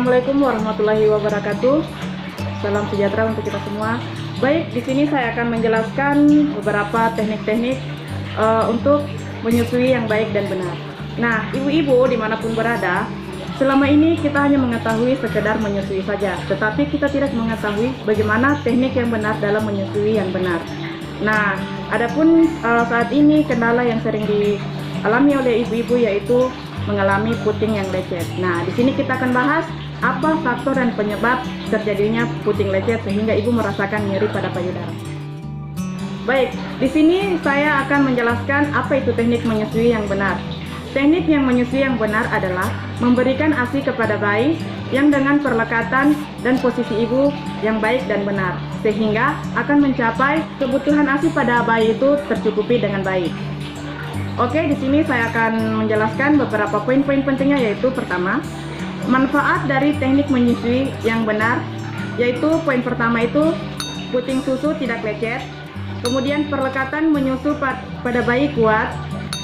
Assalamualaikum warahmatullahi wabarakatuh. Salam sejahtera untuk kita semua. Baik, di sini saya akan menjelaskan beberapa teknik-teknik untuk menyusui yang baik dan benar. Nah, ibu-ibu dimanapun berada, selama ini kita hanya mengetahui sekedar menyusui saja, tetapi kita tidak mengetahui bagaimana teknik yang benar dalam menyusui yang benar. Nah, adapun saat ini kendala yang sering dialami oleh ibu-ibu yaitu mengalami puting yang lecet. Nah, di sini kita akan bahas apa faktor dan penyebab terjadinya puting lecet sehingga ibu merasakan nyeri pada payudara. Baik, di sini saya akan menjelaskan apa itu teknik menyusui yang benar. Teknik yang menyusui yang benar adalah memberikan ASI kepada bayi yang dengan perlekatan dan posisi ibu yang baik dan benar, sehingga akan mencapai kebutuhan ASI pada bayi itu tercukupi dengan baik. Oke, di sini saya akan menjelaskan beberapa poin-poin pentingnya, yaitu pertama, manfaat dari teknik menyusui yang benar, yaitu poin pertama itu puting susu tidak lecet, kemudian perlekatan menyusu pada bayi kuat,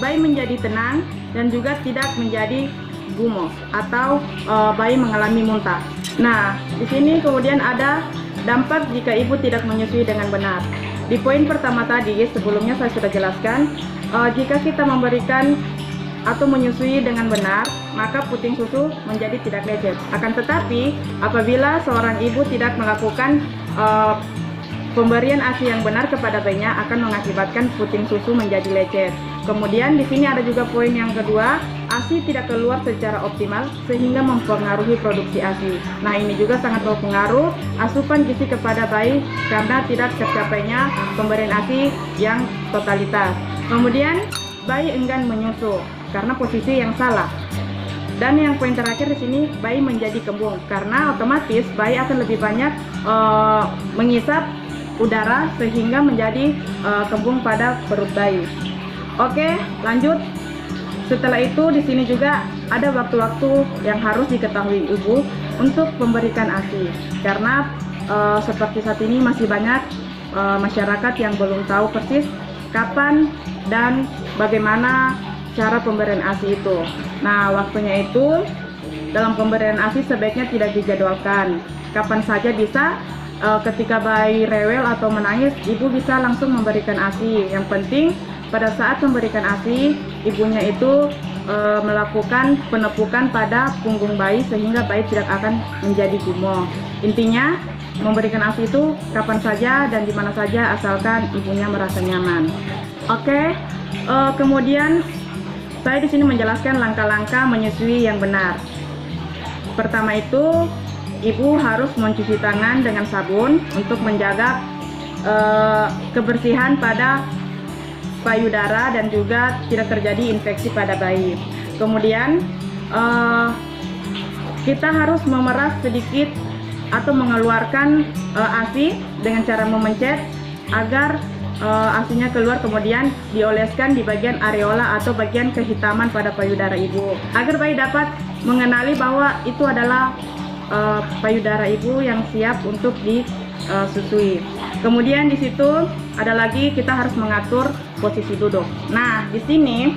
bayi menjadi tenang, dan juga tidak menjadi gumoh atau bayi mengalami muntah. Nah, di sini kemudian ada dampak jika ibu tidak menyusui dengan benar. Di poin pertama tadi, sebelumnya saya sudah jelaskan, jika kita memberikan atau menyusui dengan benar, maka puting susu menjadi tidak lecet. Akan tetapi, apabila seorang ibu tidak melakukan pemberian ASI yang benar kepada bayinya, akan mengakibatkan puting susu menjadi lecet. Kemudian di sini ada juga poin yang kedua, ASI tidak keluar secara optimal sehingga mempengaruhi produksi ASI. Nah, ini juga sangat berpengaruh asupan gizi kepada bayi karena tidak tercapainya pemberian ASI yang totalitas. Kemudian bayi enggan menyusu karena posisi yang salah. Dan yang poin terakhir di sini, bayi menjadi kembung karena otomatis bayi akan lebih banyak mengisap udara sehingga menjadi kembung pada perut bayi. Oke, lanjut. Setelah itu di sini juga ada waktu-waktu yang harus diketahui ibu untuk memberikan ASI karena seperti saat ini masih banyak masyarakat yang belum tahu persis kapan dan bagaimana cara pemberian ASI itu. Nah, waktunya itu dalam pemberian ASI sebaiknya tidak dijadwalkan. Kapan saja bisa, ketika bayi rewel atau menangis, ibu bisa langsung memberikan ASI. Yang penting pada saat memberikan ASI, ibunya itu melakukan penepukan pada punggung bayi sehingga bayi tidak akan menjadi gumoh. Intinya, memberikan ASI itu kapan saja dan di mana saja asalkan ibunya merasa nyaman. Oke, kemudian saya di sini menjelaskan langkah-langkah menyusui yang benar. Pertama itu, ibu harus mencuci tangan dengan sabun untuk menjaga kebersihan pada payudara dan juga tidak terjadi infeksi pada bayi. Kemudian kita harus memeras sedikit atau mengeluarkan ASI dengan cara memencet agar ASInya keluar, kemudian dioleskan di bagian areola atau bagian kehitaman pada payudara ibu agar bayi dapat mengenali bahwa itu adalah payudara ibu yang siap untuk disusui. Kemudian di situ ada lagi kita harus mengatur posisi duduk. Nah, di sini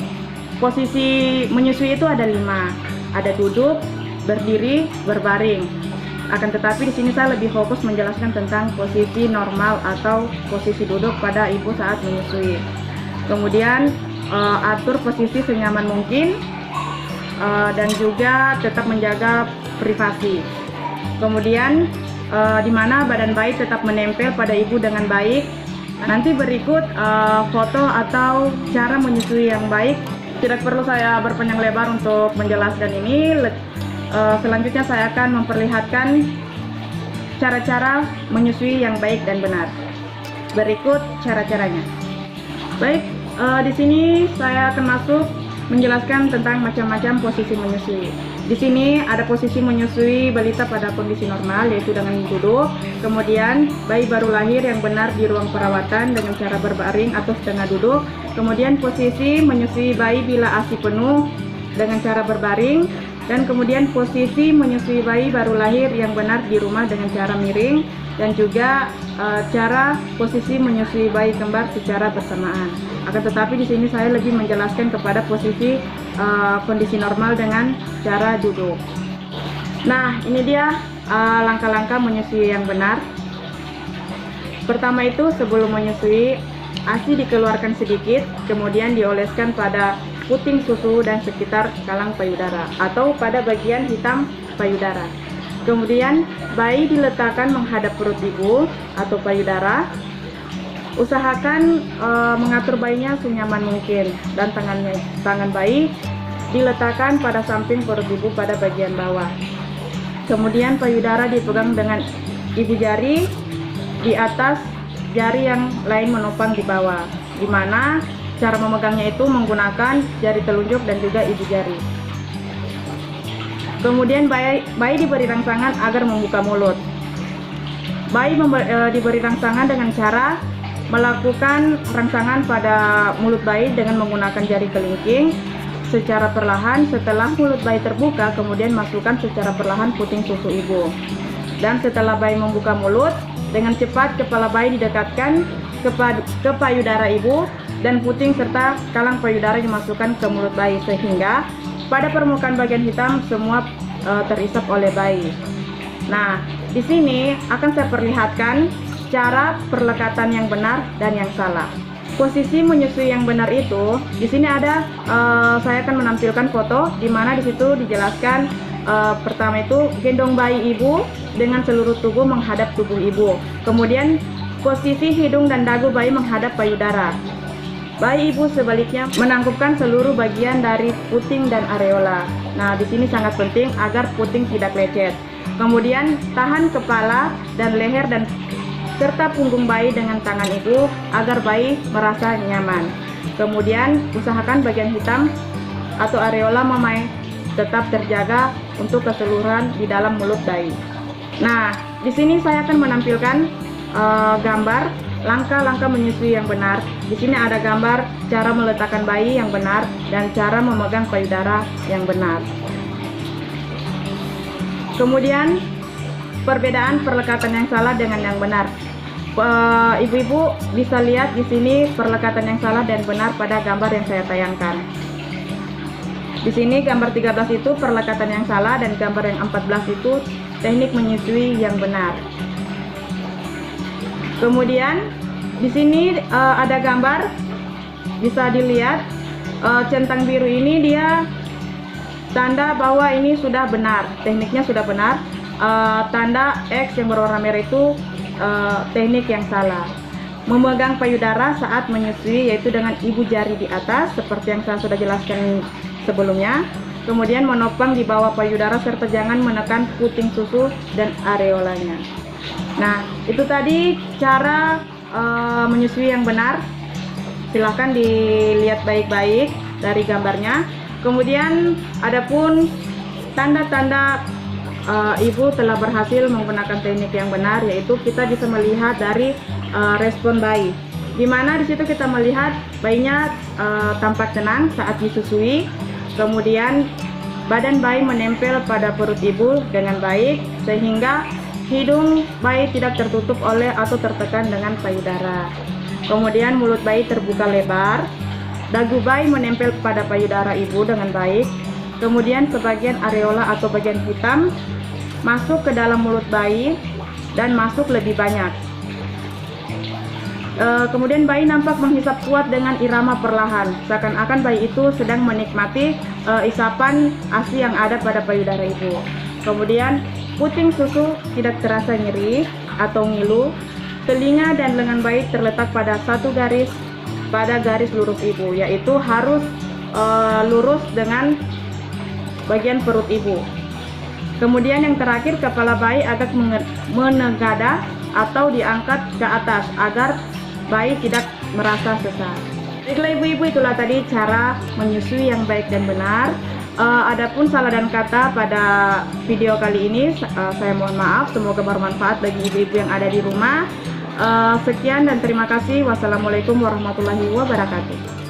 posisi menyusui itu ada 5. Ada duduk, berdiri, berbaring. Akan tetapi di sini saya lebih fokus menjelaskan tentang posisi normal atau posisi duduk pada ibu saat menyusui. Kemudian atur posisi senyaman mungkin dan juga tetap menjaga privasi. Kemudian di mana badan bayi tetap menempel pada ibu dengan baik. Nanti berikut foto atau cara menyusui yang baik. Tidak perlu saya berpanjang lebar untuk menjelaskan ini. Selanjutnya saya akan memperlihatkan cara-cara menyusui yang baik dan benar. Berikut cara-caranya. Baik, di sini saya akan masuk menjelaskan tentang macam-macam posisi menyusui. Di sini ada posisi menyusui balita pada kondisi normal, yaitu dengan duduk. Kemudian bayi baru lahir yang benar di ruang perawatan dengan cara berbaring atau setengah duduk. Kemudian posisi menyusui bayi bila ASI penuh dengan cara berbaring. Dan kemudian posisi menyusui bayi baru lahir yang benar di rumah dengan cara miring. Dan juga cara posisi menyusui bayi kembar secara bersamaan. Akan tetapi di sini saya lebih menjelaskan kepada posisi kondisi normal dengan cara duduk. Nah, ini dia langkah-langkah menyusui yang benar. Pertama itu, sebelum menyusui, ASI dikeluarkan sedikit, kemudian dioleskan pada puting susu dan sekitar kalang payudara atau pada bagian hitam payudara. Kemudian bayi diletakkan menghadap perut ibu atau payudara. Usahakan mengatur bayinya senyaman mungkin, dan tangan bayi diletakkan pada samping perut ibu pada bagian bawah. Kemudian payudara dipegang dengan ibu jari di atas, jari yang lain menopang di bawah, di mana cara memegangnya itu menggunakan jari telunjuk dan juga ibu jari. Kemudian bayi diberi rangsangan agar membuka mulut. Bayi diberi rangsangan dengan cara melakukan rangsangan pada mulut bayi dengan menggunakan jari kelingking secara perlahan. Setelah mulut bayi terbuka, kemudian masukkan secara perlahan puting susu ibu. Dan setelah bayi membuka mulut, dengan cepat kepala bayi didekatkan ke payudara ibu dan puting serta kalang payudara dimasukkan ke mulut bayi sehingga pada permukaan bagian hitam semua terisap oleh bayi. Nah, di sini akan saya perlihatkan cara perlekatan yang benar dan yang salah. Posisi menyusui yang benar itu, di sini ada saya akan menampilkan foto di mana di situ dijelaskan pertama itu gendong bayi ibu dengan seluruh tubuh menghadap tubuh ibu. Kemudian posisi hidung dan dagu bayi menghadap payudara. Bayi ibu sebaliknya menangkupkan seluruh bagian dari puting dan areola. Nah, di sini sangat penting agar puting tidak lecet. Kemudian tahan kepala dan leher dan serta punggung bayi dengan tangan ibu agar bayi merasa nyaman. Kemudian usahakan bagian hitam atau areola memae tetap terjaga untuk keseluruhan di dalam mulut bayi. Nah, di sini saya akan menampilkan gambar langkah-langkah menyusui yang benar. Di sini ada gambar cara meletakkan bayi yang benar dan cara memegang payudara yang benar. Kemudian perbedaan perlekatan yang salah dengan yang benar. Ibu-ibu bisa lihat di sini perlekatan yang salah dan benar pada gambar yang saya tayangkan. Di sini gambar 13 itu perlekatan yang salah dan gambar yang 14 itu teknik menyusui yang benar. Kemudian di sini ada gambar, bisa dilihat centang biru ini dia tanda bahwa ini sudah benar, tekniknya sudah benar. Tanda X yang berwarna merah itu teknik yang salah. Memegang payudara saat menyusui yaitu dengan ibu jari di atas seperti yang saya sudah jelaskan sebelumnya. Kemudian menopang di bawah payudara serta jangan menekan puting susu dan areolanya. Nah, itu tadi cara menyusui yang benar. Silahkan dilihat baik-baik dari gambarnya. Kemudian adapun tanda-tanda ibu telah berhasil menggunakan teknik yang benar, yaitu kita bisa melihat dari respon bayi, di mana di situ kita melihat bayinya tampak tenang saat disusui. Kemudian badan bayi menempel pada perut ibu dengan baik sehingga hidung bayi tidak tertutup oleh atau tertekan dengan payudara. Kemudian mulut bayi terbuka lebar, dagu bayi menempel pada payudara ibu dengan baik. Kemudian sebagian areola atau bagian hitam masuk ke dalam mulut bayi dan masuk lebih banyak. Kemudian bayi nampak menghisap kuat dengan irama perlahan, seakan-akan bayi itu sedang menikmati isapan ASI yang ada pada payudara ibu. Kemudian puting susu tidak terasa nyeri atau ngilu. Telinga dan lengan bayi terletak pada satu garis pada garis lurus ibu, yaitu harus lurus dengan bagian perut ibu. Kemudian yang terakhir, kepala bayi agak menegada atau diangkat ke atas agar bayi tidak merasa sesak. Baiklah ibu-ibu, itulah tadi cara menyusui yang baik dan benar. Adapun salah dan kata pada video kali ini saya mohon maaf, semoga bermanfaat bagi ibu-ibu yang ada di rumah. Sekian dan terima kasih. Wassalamualaikum warahmatullahi wabarakatuh.